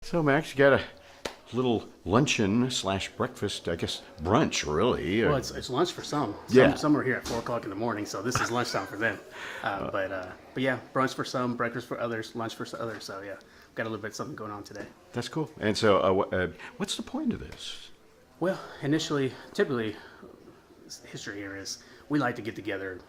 So, Max, you got a little luncheon slash breakfast, I guess brunch, really. Well, it's lunch for some. Yeah. Some are here at 4 o'clock in the morning, so this is lunchtime for them. But yeah, brunch for some, breakfast for others, lunch for others. So yeah, got a little bit of something going on today. That's cool. And so, what's the point of this? Well, initially, typically, history here is we like to get together,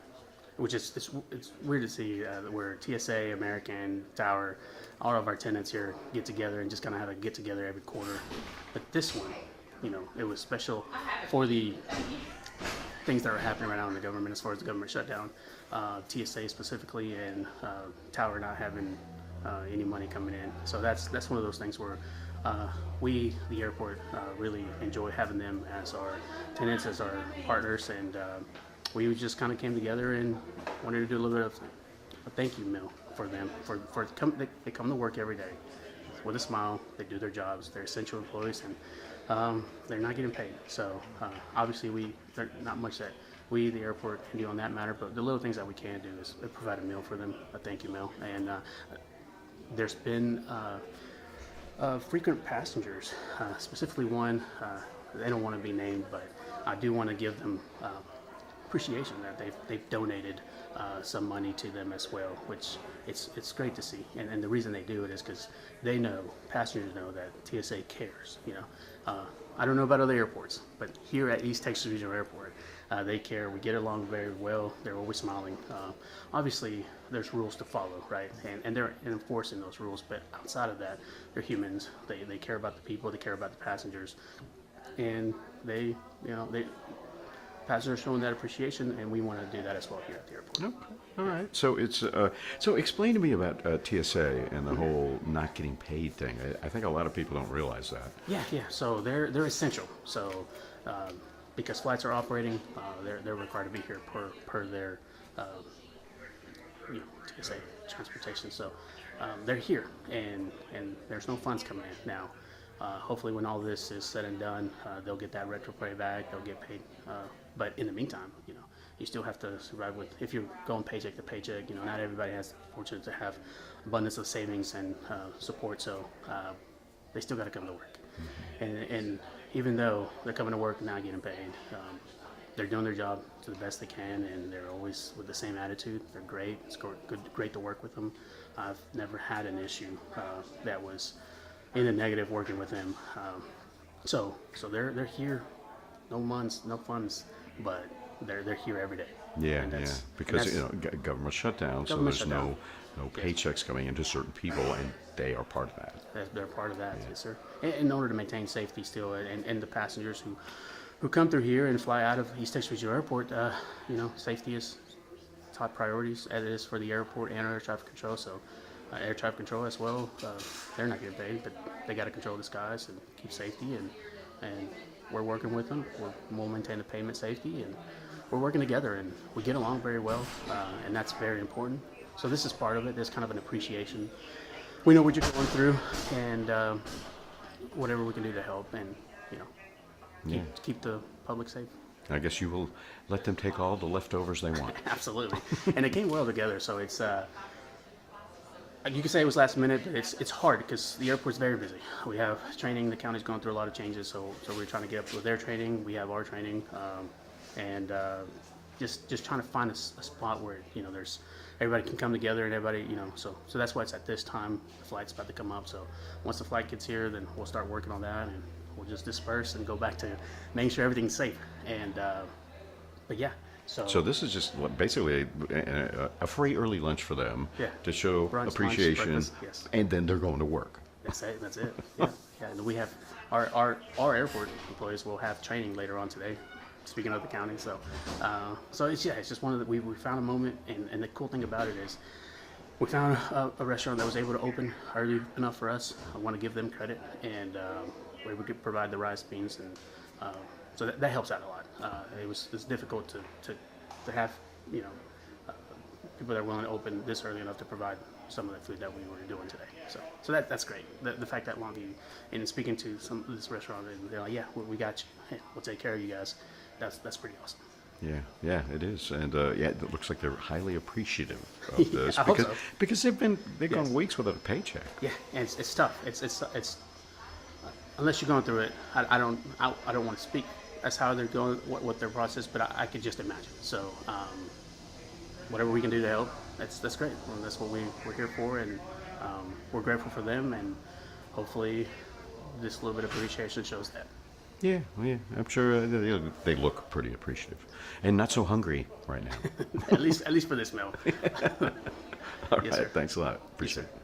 which is it's weird to see where TSA, American, Tower, all of our tenants here get together and just kind of have a get together every quarter. But this one, it was special for the things that are happening right now in the government as far as the government shutdown, TSA specifically, and Tower not having any money coming in. So that's one of those things where we, the airport, really enjoy having them as our tenants, as our partners, and we just kind of came together and wanted to do a little bit of a thank you meal for them. They come to work every day with a smile. They do their jobs. They're essential employees, and they're not getting paid. So obviously, there's not much that we, the airport, can do on that matter. But the little things that we can do is provide a meal for them, a thank you meal. And there's been frequent passengers, specifically one. They don't want to be named, but I do want to give them appreciation that they've donated some money to them as well, which it's great to see. And the reason they do it is because passengers know that TSA cares. I don't know about other airports, but here at East Texas Regional Airport, they care. We get along very well. They're always smiling. Obviously, there's rules to follow, right? And they're enforcing those rules. But outside of that, they're humans. They care about the people. They care about the passengers, and they passengers showing that appreciation, and we want to do that as well here at the airport. Okay. All right. So it's so explain to me about TSA and the whole not getting paid thing. I think a lot of people don't realize that. Yeah. So they're essential. So because flights are operating, they're required to be here per their TSA transportation. So they're here, and there's no funds coming in now. Hopefully, when all this is said and done, they'll get that retro pay back. They'll get paid. But in the meantime, you still have to survive with. If you're going paycheck to paycheck, not everybody has the fortune to have abundance of savings and support. So they still got to come to work. And even though they're coming to work and not getting paid, they're doing their job to the best they can, and they're always with the same attitude. They're great. It's great to work with them. I've never had an issue that was in the negative working with them. So they're here. No funds, but they're here every day. Yeah, because government shutdown, so there's no paychecks coming into certain people, and they are part of that. They're part of that, yes, sir. In order to maintain safety still, and the passengers who come through here and fly out of East Texas Regional Airport, safety is top priorities, as it is for the airport and our air traffic control. So air traffic control as well, they're not getting paid, but they got to control the skies and keep safety, and we're working with them. We'll maintain the payment safety, and we're working together, and we get along very well, and that's very important. So this is part of it. There's kind of an appreciation. We know what you're going through, and whatever we can do to help, and keep the public safe. I guess you will let them take all the leftovers they want. Absolutely, and it came well together. So it's. You could say it was last minute, but it's hard because the airport's very busy. We have training. The county's going through a lot of changes, so we're trying to get up with their training. We have our training, and just trying to find a spot where there's everybody can come together and everybody So that's why it's at this time. The flight's about to come up. So once the flight gets here, then we'll start working on that, and we'll just disperse and go back to making sure everything's safe. And but yeah. So this is just basically a free early lunch for them to show brunch, appreciation, lunch, yes. And then they're going to work. That's it. Yeah. And we have our airport employees will have training later on today. Speaking of the county, so it's just one of the we found a moment, and the cool thing about it is we found a restaurant that was able to open early enough for us. I want to give them credit, and we could provide the rice, beans, and so that helps out a lot. It's difficult to have people that are willing to open this early enough to provide some of the food that we were doing today. So that's great. The fact that Longview, and speaking to some of this restaurant, and they're like, yeah, we got you. Hey, we'll take care of you guys. That's pretty awesome. Yeah, it is, and it looks like they're highly appreciative of this I hope so. because they've gone weeks without a paycheck. Yeah, and it's tough. It's unless you're going through it, I don't want to speak as how they're going, what their process, but I could just imagine. So whatever we can do to help, that's great. And that's what we're here for, and we're grateful for them, and hopefully this little bit of appreciation shows that. Yeah, well, yeah. I'm sure they look pretty appreciative, and not so hungry right now. At least for this meal. All Yes, right, sir. thanks a lot. Appreciate it.